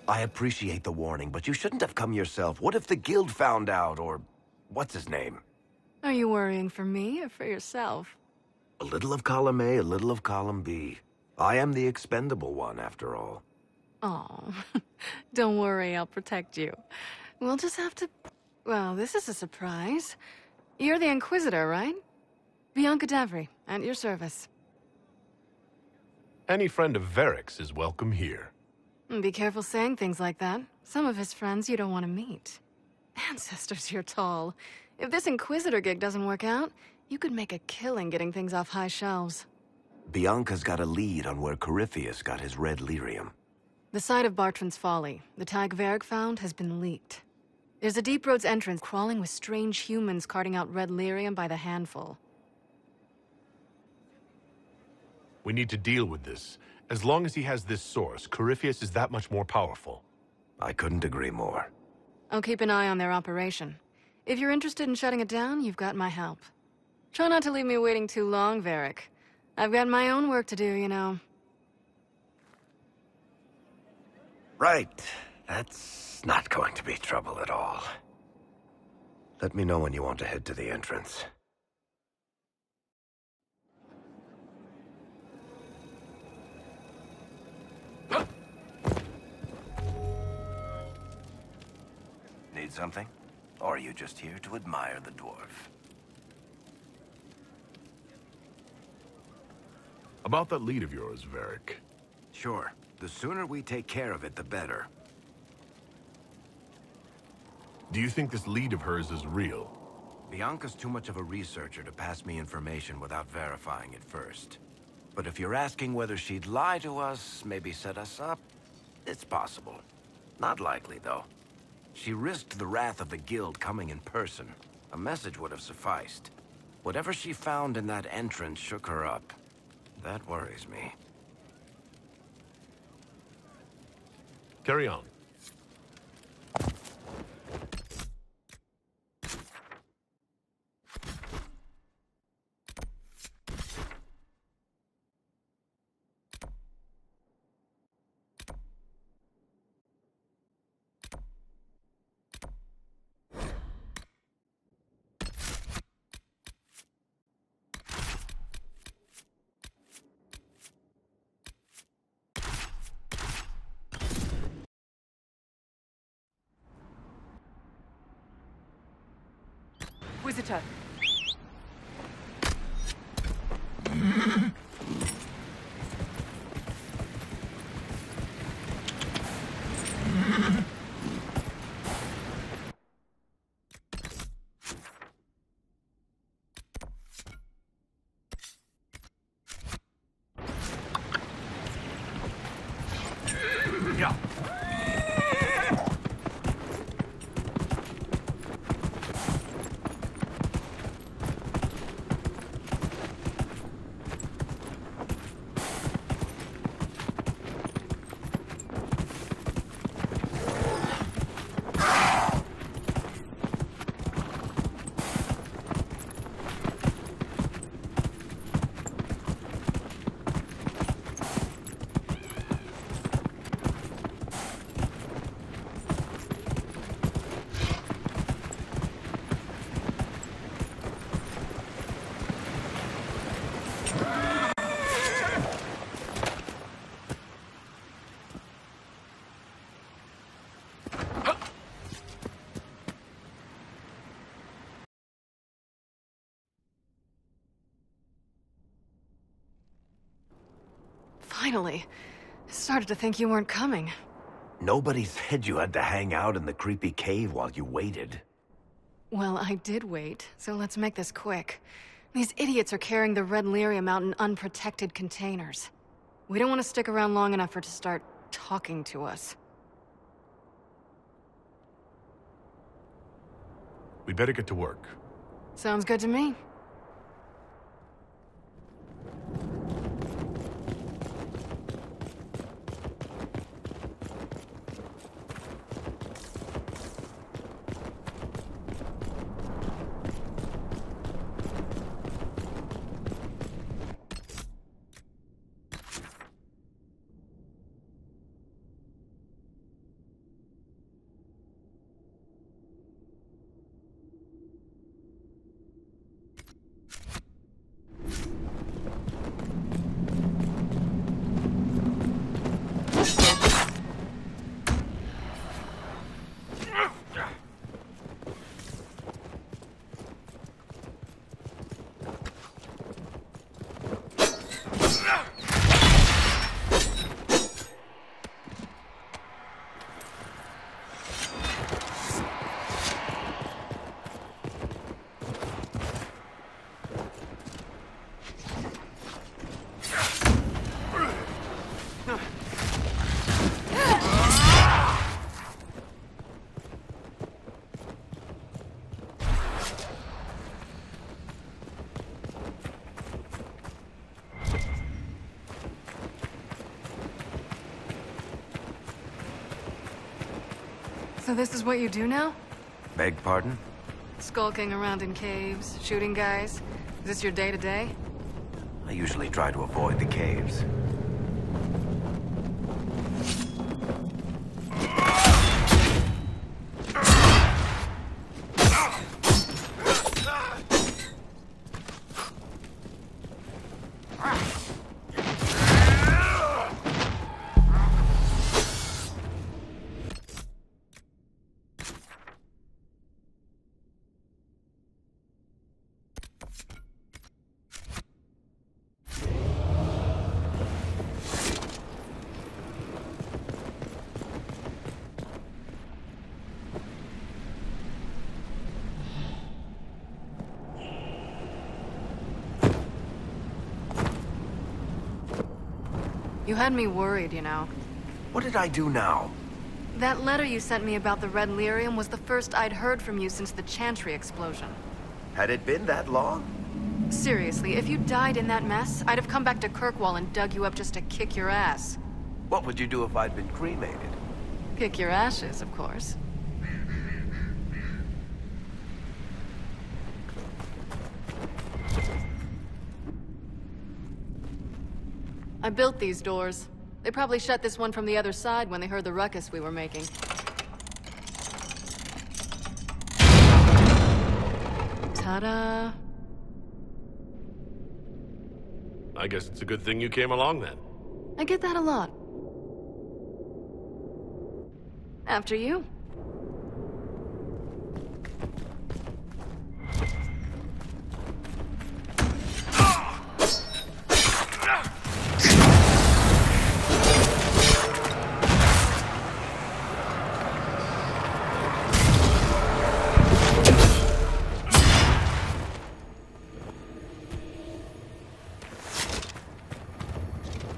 I appreciate the warning, but you shouldn't have come yourself. What if the guild found out, or... what's his name? Are you worrying for me or for yourself? A little of column A, a little of column B. I am the expendable one, after all. Oh, don't worry, I'll protect you. We'll just have to... Well, this is a surprise. You're the Inquisitor, right? Bianca Davry, at your service. Any friend of Varric's is welcome here. Be careful saying things like that. Some of his friends you don't want to meet. Ancestors, you're tall. If this Inquisitor gig doesn't work out, you could make a killing getting things off high shelves. Bianca's got a lead on where Corypheus got his red lyrium. The site of Bartran's Folly, the tag Varric found, has been leaked. There's a deep roads entrance crawling with strange humans carting out red lyrium by the handful. We need to deal with this. As long as he has this source, Corypheus is that much more powerful. I couldn't agree more. I'll keep an eye on their operation. If you're interested in shutting it down, you've got my help. Try not to leave me waiting too long, Varric. I've got my own work to do, you know. Right. That's not going to be trouble at all. Let me know when you want to head to the entrance. Need something? Or are you just here to admire the dwarf? About that lead of yours, Varric. Sure. The sooner we take care of it, the better. Do you think this lead of hers is real? Bianca's too much of a researcher to pass me information without verifying it first. But if you're asking whether she'd lie to us, maybe set us up, it's possible. Not likely, though. She risked the wrath of the guild coming in person. A message would have sufficed. Whatever she found in that entrance shook her up. That worries me. Carry on. Inquisitor. Yeah. Finally. I started to think you weren't coming. Nobody said you had to hang out in the creepy cave while you waited. Well, I did wait, so let's make this quick. These idiots are carrying the red lyrium out in unprotected containers. We don't want to stick around long enough for it to start talking to us. We better get to work. Sounds good to me. So this is what you do now? Beg pardon? Skulking around in caves, shooting guys? Is this your day-to-day? I usually try to avoid the caves. You had me worried, you know. What did I do now? That letter you sent me about the red lyrium was the first I'd heard from you since the Chantry explosion. Had it been that long? Seriously, if you died in that mess, I'd have come back to Kirkwall and dug you up just to kick your ass. What would you do if I'd been cremated? Kick your ashes, of course. I built these doors. They probably shut this one from the other side when they heard the ruckus we were making. Ta-da! I guess it's a good thing you came along then. I get that a lot. After you.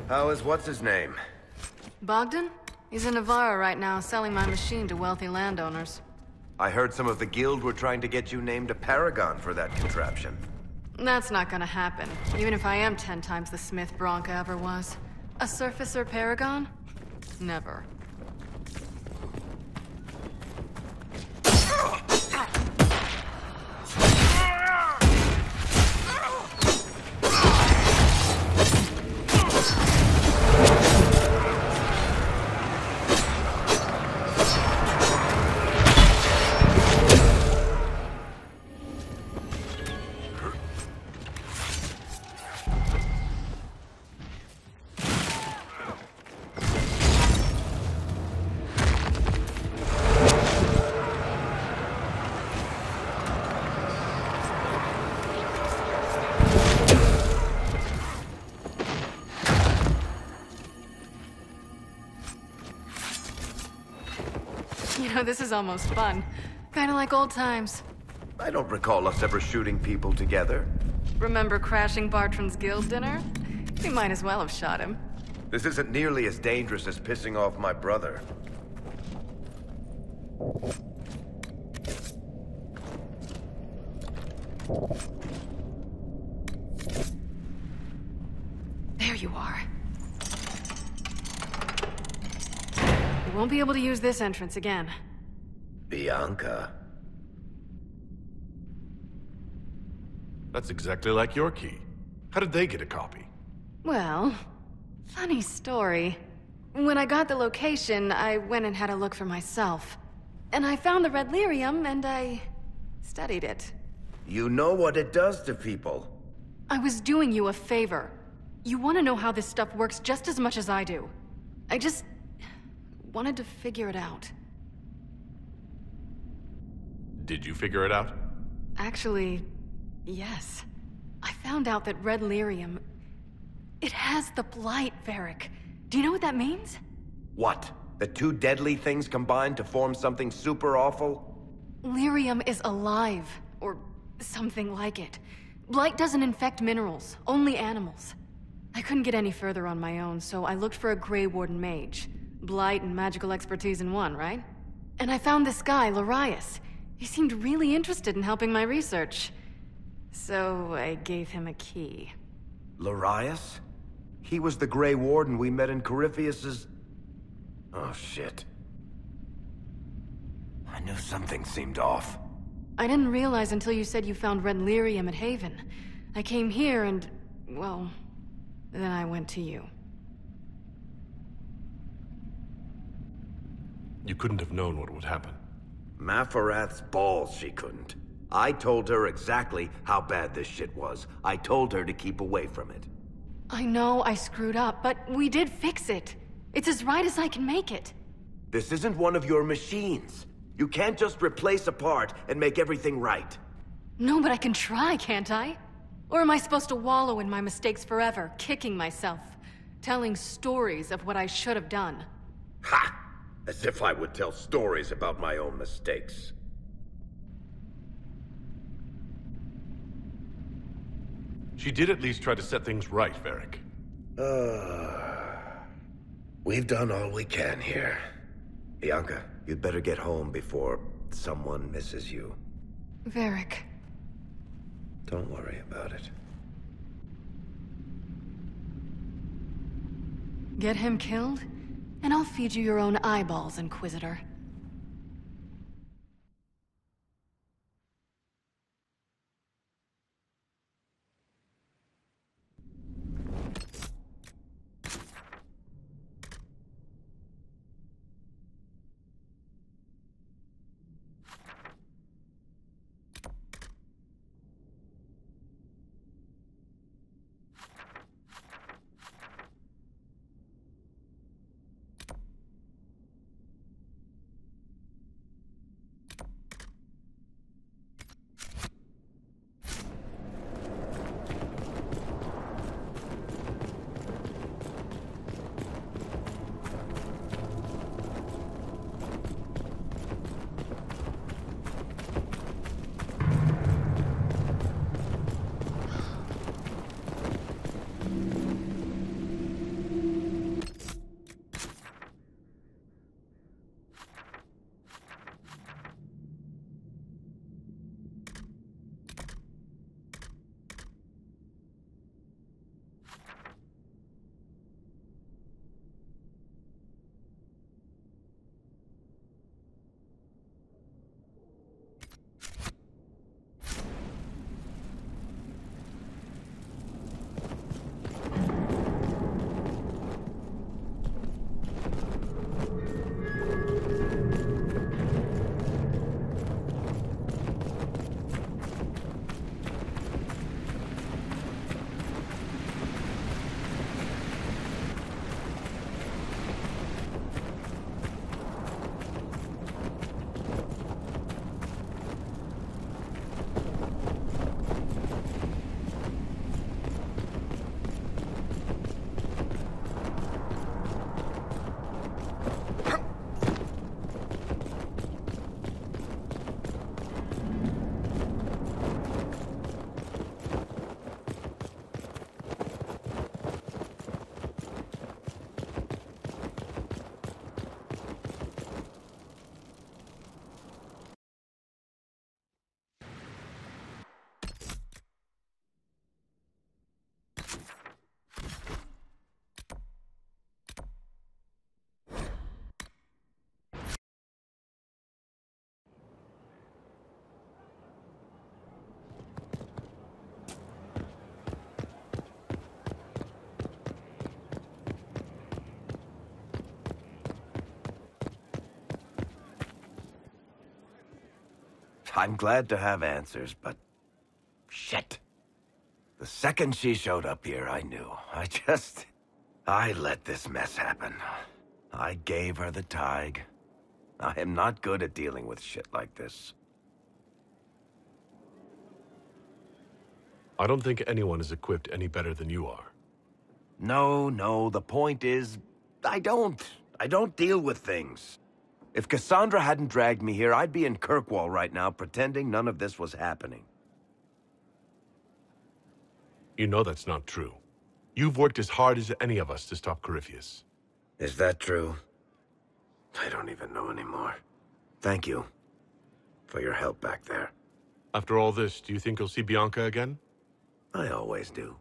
How is what's-his-name? Bogdan? He's in Navarra right now, selling my machine to wealthy landowners. I heard some of the guild were trying to get you named a paragon for that contraption. That's not gonna happen, even if I am 10 times the Smith Bronca ever was. A surfacer paragon? Never. You know, this is almost fun. Kinda like old times. I don't recall us ever shooting people together. Remember crashing Bartran's guild dinner? We might as well have shot him. This isn't nearly as dangerous as pissing off my brother. There you are. You won't be able to use this entrance again. Bianca. That's exactly like your key. How did they get a copy? Well, funny story. When I got the location, I went and had a look for myself. And I found the red lyrium, and I studied it. You know what it does to people. I was doing you a favor. You want to know how this stuff works just as much as I do. I just wanted to figure it out. Did you figure it out? Actually, yes. I found out that red lyrium, it has the blight, Varric. Do you know what that means? What? The two deadly things combined to form something super awful? Lyrium is alive, or something like it. Blight doesn't infect minerals, only animals. I couldn't get any further on my own, so I looked for a Grey Warden mage. Blight and magical expertise in one, right? And I found this guy, Larius. He seemed really interested in helping my research. So I gave him a key. Larius? He was the Grey Warden we met in Corypheus's... Oh, shit. I knew something seemed off. I didn't realize until you said you found red lyrium at Haven. I came here and, well, then I went to you. You couldn't have known what would happen. Mafarath's balls, she couldn't. I told her exactly how bad this shit was. I told her to keep away from it. I know I screwed up, but we did fix it. It's as right as I can make it. This isn't one of your machines. You can't just replace a part and make everything right. No, but I can try, can't I? Or am I supposed to wallow in my mistakes forever, kicking myself, telling stories of what I should have done? Ha! As if I would tell stories about my own mistakes. She did at least try to set things right, Varric. We've done all we can here. Bianca, you'd better get home before someone misses you. Varric. Don't worry about it. Get him killed, and I'll feed you your own eyeballs, Inquisitor. I'm glad to have answers, but... shit. The second she showed up here, I knew. I let this mess happen. I gave her the tag. I am not good at dealing with shit like this. I don't think anyone is equipped any better than you are. No, the point is, I don't deal with things. If Cassandra hadn't dragged me here, I'd be in Kirkwall right now pretending none of this was happening. You know that's not true. You've worked as hard as any of us to stop Corypheus. Is that true? I don't even know anymore. Thank you for your help back there. After all this, do you think you'll see Bianca again? I always do.